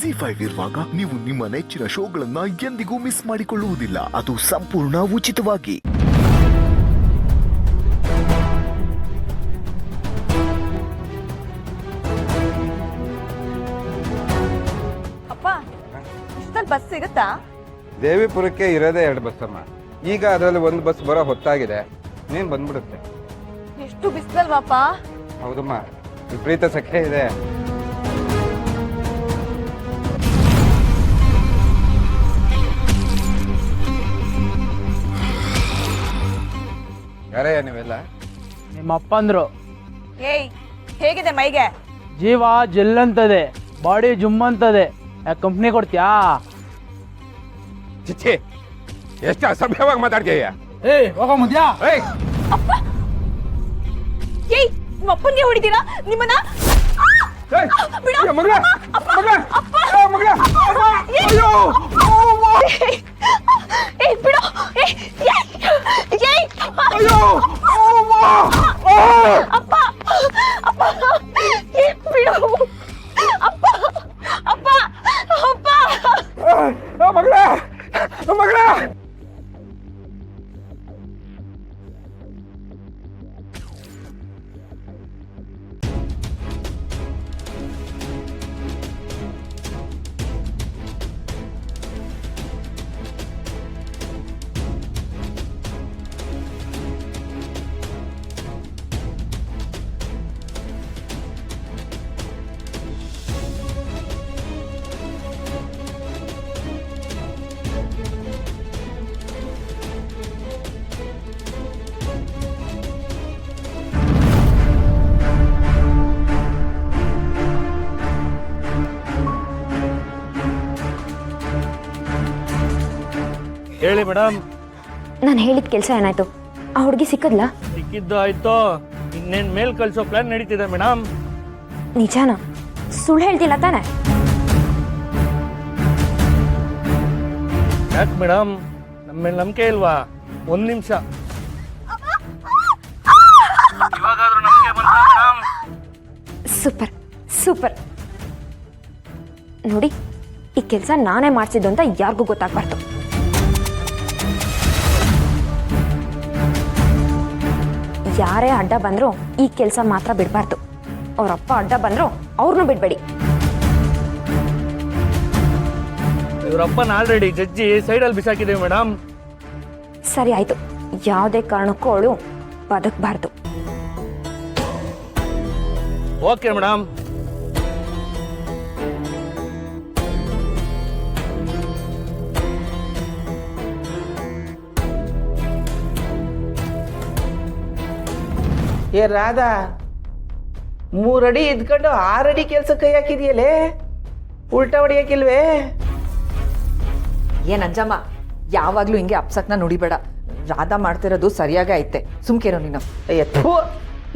ZEE5 ಇರುವಾಗ ನೀವು ನಿಮ್ಮ ನೆಚ್ಚಿನ ಶೋಗಳನ್ನ ಎಂದಿಗೂ ಮಿಸ್ ಮಾಡಿಕೊಳ್ಳುವುದಿಲ್ಲ. ಅದು ಸಂಪೂರ್ಣ ಉಚಿತವಾಗಿ. ಅಪ್ಪ ಇಷ್ಟೊಂದು ಬಸ್ ಸಿಗುತ್ತಾ? ದೇವಿಪುರಕ್ಕೆ ಇರೋದೇ 2 ಬಸ್ಸಮ್ಮ. ಈಗ ಅದರಲ್ಲಿ 1 ಬಸ್ ಬರೋ ಹೊತ್ತಾಗಿದೆ, ನೀನು ಬಂದ್ಬಿಡುತ್ತೆ. ಎಷ್ಟು ಬಿಸಿಲಲ್ವಾಪ್ಪ? ಹೌದಮ್ಮ, ವಿಪರೀತ ಸೆಕೆ ಇದೆ. ಯಾರಯ್ಯ ನೀವೆಲ್ಲ? ನಿಮ್ಮ ಅಪ್ಪಂದ್ರು. ಏಯ್, ಹೇಗಿದೆ ಮೈಗೆ? ಜೀವ ಜೆಲ್ಲಂತದೆ, ಬಾಡಿ ಜುಮ್ ಅಂತದೆ. ಕಂಪ್ನಿ ಕೊಡ್ತೀಯಾ? ಚಿಚ್ಚಿ, ಎಷ್ಟು ಅಸಭ್ಯವಾಗಿ ಮಾತಾಡ್ತೀಯ? ಏಯ್ ಹೋಗೋ ಮುದ್ಯಾ. ಏಯ್ ಏಯ್, ನಿಮ್ಮ ಅಪ್ಪನಿಗೆ ಹೊಡಿತೀರಾ? ನಿಮ್ಮನ್ನ ಮಗಳ ಬಿಡು. ಅಪ್ಪ ಅಪ್ಪ ಬಿಡು. ಅಪ್ಪ ಅಪ್ಪ ಅಪ್ಪ ಮಗಳ ಮಗಳ ಹೇಳಿ ಮೇಡಮ್. ನಾನು ಹೇಳಿದ ಕೆಲಸ ಏನಾಯ್ತು? ಆ ಹುಡುಗಿ ಸಿಕ್ಕದ್ಲಾ? ಸಿಕ್ಕಿದ್ದು ಆಯ್ತು, ಇನ್ನೇನ್ ಮೇಲ್ ಕಳ್ಸೋ ಪ್ಲಾನ್ ನಡೀತಿದೆ ಮೇಡಮ್. ನಿಜಾನ? ಸುಳ್ಳು ಹೇಳ್ತಿಲ್ಲ ತಾನೆ? ಯಾಕೆ ಮೇಡಮ್, ನಮ್ಮ ಮೇಲೆ ನಂಬಿಕೆ ಇಲ್ವಾ? 1 ನಿಮಿಷ. ಇವಾಗಾದ್ರೂ ನಂಬಿಕೆ ಬಂತಾ ಮೇಡಮ್? Super super. ನೋಡಿ, ಈ ಕೆಲಸ ನಾನೇ ಮಾಡಿಸಿದ್ದು ಅಂತ ಯಾರಿಗೂ ಗೊತ್ತಾಗ್ಬಾರ್ದು. ಯಾರೇ ಅಡ್ಡ ಬಂದ್ರು ಈ ಕೆಲಸ ಮಾತ್ರ ಬಿಡಬಾರ್ದು. ಅವರಪ್ಪ ಅಡ್ಡ ಬಂದ್ರು ಅವ್ರನ್ನೂ ಬಿಡಬೇಡಿ. ಇವರಪ್ಪನ ಆಲ್ರೆಡಿ ಜಡ್ಜಿ ಸೈಡಲ್ಲಿ ಬಿಸಾಕಿದ್ದೀವಿ ಮೇಡಮ್. ಸರಿ ಆಯ್ತು, ಯಾವುದೇ ಕಾರಣಕ್ಕೂ ಅವಳು ಬದುಕಬಾರ್ದು. Okay madam. ಏ ರಾಧಾ, 3 ಅಡಿ ಇದ್ಕೊಂಡು 6 ಅಡಿ ಕೆಲಸ ಕೈ ಹಾಕಿದೆಯಲ್ಲೇ, ಉಲ್ಟಾ ಹೊಡಿಯಕ್ಕಿಲ್ವೇ? ಏನ್ ಅಂಜಮ್ಮ, ಯಾವಾಗ್ಲೂ ಹಿಂಗೆ ಅಪ್ಸಕ್ನ ನುಡಿಬೇಡ. ರಾಧಾ ಮಾಡ್ತಿರೋದು ಸರಿಯಾಗೇ ಐತೆ, ಸುಮ್ಕೇನೋ ನೀನು. ಥೂ,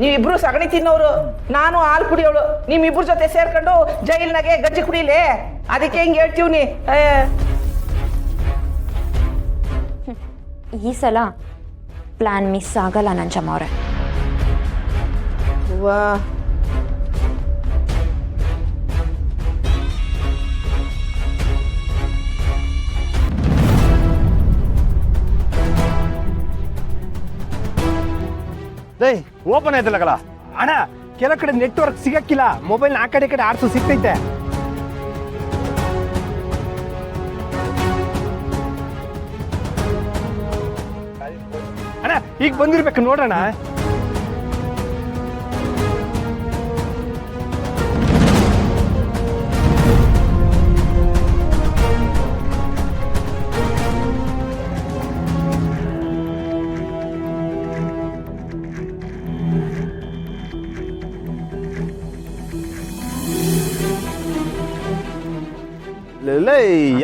ನೀವಿಬ್ರು ಸಗಣಿ ತಿನ್ನೋರು, ನಾನು ಹಾಲು ಕುಡಿಯೋಳು. ನಿಮ್ಮಿಬ್ರ ಜೊತೆ ಸೇರ್ಕೊಂಡು ಜೈಲ್ನಾಗೆ ಗಜ್ಜಿ ಕುಡಿಲೇ, ಅದಕ್ಕೆ ಹಿಂಗೆ ಹೇಳ್ತೀವಿ. ಈ ಸಲ ಪ್ಲಾನ್ ಮಿಸ್ ಆಗಲ್ಲ ನಂಜಮ್ಮ ಅವ್ರೆ. ವಾ, ಡೇಯ್ ಓಪನ್ ಆಯ್ತಲ್ಲ ಅಣ್ಣ, ಕೆಲ ಕಡೆ ನೆಟ್ವರ್ಕ್ ಸಿಗಕ್ಕಿಲ್ಲ. ಮೊಬೈಲ್ ಆ ಕಡೆ ಆಡ್ಸು ಸಿಗ್ತೈತೆ. ಅಣ್ಣ ಈಗ ಬಂದಿರ್ಬೇಕು ನೋಡೋಣ.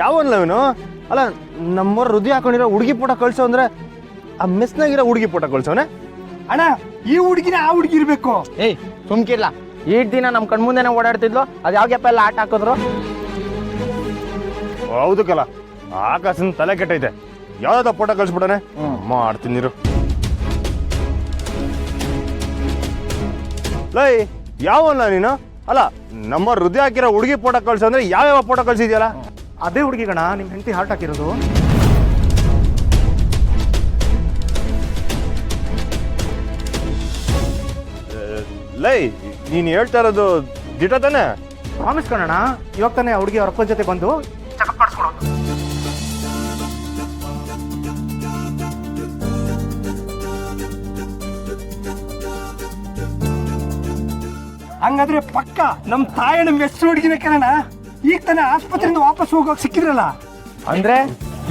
ಯಾವನ್ಲ ಇವನು? ಅಲ್ಲ, ನಮ್ಮವ್ರ ಹೃದಯ ಹಾಕೊಂಡಿರೋ ಹುಡುಗಿ ಫೋಟೋ ಕಳ್ಸೋ ಅಂದ್ರೆ ಆ ಮೆಸ್ನಾಗಿರೋ ಹುಡುಗಿ ಫೋಟೋ ಕಳ್ಸೋನೆ. ಅಣ್ಣ, ಈ ಹುಡುಗಿನ ಆ ಹುಡುಗಿ ಇರ್ಬೇಕು. ಏಯ್ ಸುಮ್ಕಿರ್ಲ, ಈಟ್ ದಿನ ನಮ್ಮ ಕಣ್ಮುಂದೆನೆ ಓಡಾಡ್ತಿದ್ಲು, ಅದು ಯಾವ ಗ್ಯಾಪ್ ಎಲ್ಲ ಆಟ ಹಾಕಿದ್ರು. ಹೌದು ಕಲ, ಆಕಾಶನ ತಲೆ ಕೆಟ್ಟೈತೆ. ಯಾವ್ದಾದ ಫೋಟೋ ಕಳ್ಸ್ಬಿಡನೆ, ಮಾಡ್ತೀನಿ ನೀರು. ಲೈ ಯಾವಲ್ಲ ನೀನು? ಅಲ್ಲ ನಮ್ಮ ಹೃದಯ ಹಾಕಿರೋ ಹುಡುಗಿ ಫೋಟೋ ಕಳ್ಸು ಅಂದ್ರೆ ಯಾವ್ಯಾವ ಫೋಟೋ ಕಳ್ಸಿದ್ಯಲ್ಲ? ಅದೇ ಹುಡುಗಿ ಗಣ ನಿಮ್ಮ ಹೆಂಡತಿ ಹಾರ್ಟ್ ಹಾಕಿರೋದು. ಲೈ ನೀನು ಹೇಳ್ತಾ ಇರೋದು ದಿಟ ತಾನೆ? ಪ್ರಾಮಿಸ್ ಕಣಣ್ಣ, ಇವಾಗ ತಾನೇ ಹುಡುಗಿ ಅವ್ರ ಅಪ್ಪನ ಜೊತೆ ಬಂದು ಚೆಕಪ್ ಮಾಡಿಸ್ಕೊಡೋದು. ಹಂಗಾದ್ರೆ ಪಕ್ಕ ನಮ್ಮ ತಾಯಣ್ಣ ಹೆಸರು ಹುಡುಗಿನ ಕಣ. ಈಗ ತಾನೇ ಆಸ್ಪತ್ರೆಯಿಂದ ವಾಪಸ್ ಹೋಗೋಕೆ ಸಿಕ್ಕಿದ್ರಲ್ಲ. ಅಂದ್ರೆ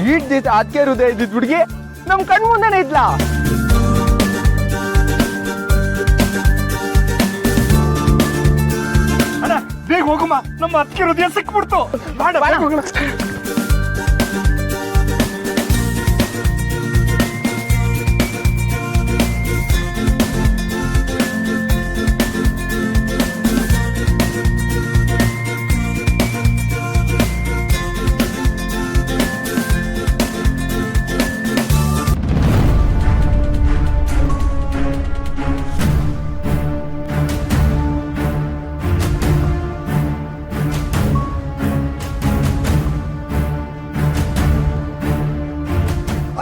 ಈಟ್ ಅದಕ್ಕೆ ಹೃದಯ ಇದ್ದಿದ್ ಹುಡುಗಿ ನಮ್ ಕಣ್ ಮುಂದೆನೆ ಇದ್ಲಾ? ಅಣ್ಣ ಬೇಗ ಹೋಗಮ್ಮ, ನಮ್ಮ ಅದಕ್ಕೆ ಹೃದಯ ಸಿಕ್ಬಿಡ್ತು.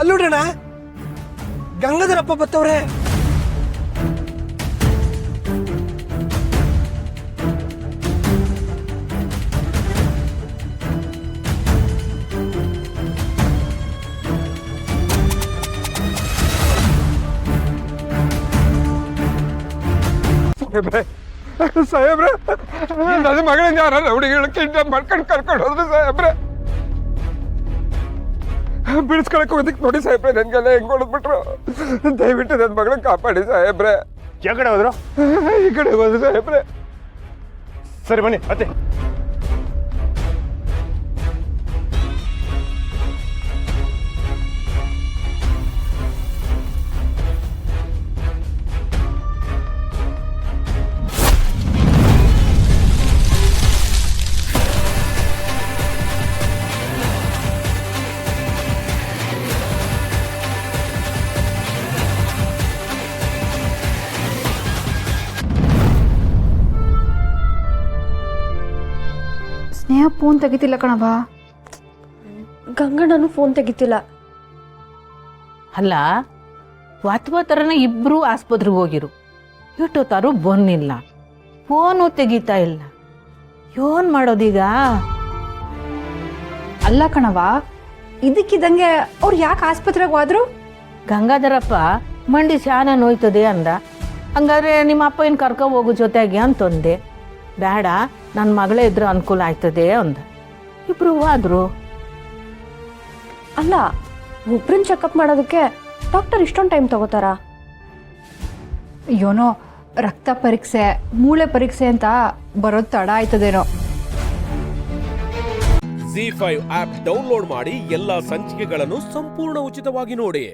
ಅಲ್ಲೋಡಣ, ಗಂಗಾಧರಪ್ಪ ಬತ್ತವ್ರೆ. ಸಾಹೇಬ್ರೆ, ನನ್ನ ಮಗಳನ್ನ ಯಾರ ಹುಡುಗಿಗಳು ಕಿಡ್ನಾಪ್ ಮಾಡ್ಕೊಂಡು ಕರ್ಕೊಂಡು ಹೋದ್ರು ಸಾಹೇಬ್ರೆ. ಬಿಡಿಸ್ಕೊಳಕ್ ಹೋದಕ್ಕೆ ನೋಡಿ ಸಾಹೇಬ್ರೆ, ನನ್ಗೆಲ್ಲ ಹೆಂಗ್ ಹೊಡೆದ್ಬಿಟ್ರು. ದಯವಿಟ್ಟು ನನ್ನ ಮಗಳನ್ನ ಕಾಪಾಡಿ ಸಾಹೇಬ್ರೆ. ಯಾವ ಕಡೆ ಹೋದ್ರು? ಈ ಕಡೆ ಹೋದ್ರು ಸಾಹೇಬ್ರೆ. ಸರಿ ಬನ್ನಿ ಮತ್ತೆ. ಸ್ನೇಹ ಫೋನ್ ತೆಗಿತಿಲ್ಲ ಕಣವ. ಗಂಗಣ್ಣನು ಫೋನ್ ತೆಗಿತಿಲ್ಲ. ಅಲ್ಲ ಥರನೇ ಇಬ್ರು ಆಸ್ಪತ್ರೆಗೆ ಹೋಗಿರು, ಇಟ್ಟೋತಾರು ಬಂದಿಲ್ಲ, ಫೋನು ತೆಗಿತಾ ಇಲ್ಲ. ಏನ್ ಮಾಡೋದೀಗ? ಅಲ್ಲ ಕಣವ, ಇದಕ್ಕಿದಂಗೆ ಅವ್ರು ಯಾಕೆ ಆಸ್ಪತ್ರೆಗೆ ಹೋದ್ರು? ಗಂಗಾಧರಪ್ಪ ಮಂಡಿ ಶಾನ ನೋಯ್ತದೆ ಅಂದ. ಹಂಗಾದ್ರೆ ನಿಮ್ಮ ಅಪ್ಪ ಏನು ಕರ್ಕೊ ಹೋಗು ಜೊತೆಗೆ ಅಂತಂದೆ. ಬೇಡ, ನನ್ನ ಮಗಳೇ ಇದ್ರೆ ಅನುಕೂಲ ಆಯ್ತದೆ ಅಂದ. ಇಬ್ರು ಹೋದ್ರು. ಅಲ್ಲ, ಒಬ್ರನ್ನ ಚೆಕಪ್ ಮಾಡೋದಕ್ಕೆ ಡಾಕ್ಟರ್ ಇಷ್ಟೊಂದು ಟೈಮ್ ತಗೋತಾರಾ? ಏನೋ ರಕ್ತ ಪರೀಕ್ಷೆ, ಮೂಳೆ ಪರೀಕ್ಷೆ ಅಂತ ಬರೋದು ತಡ ಆಯ್ತದೇನೋ. ZEE5 ಆಪ್ ಡೌನ್ಲೋಡ್ ಮಾಡಿ ಎಲ್ಲಾ ಸಂಚಿಕೆಗಳನ್ನು ಸಂಪೂರ್ಣ ಉಚಿತವಾಗಿ ನೋಡಿ.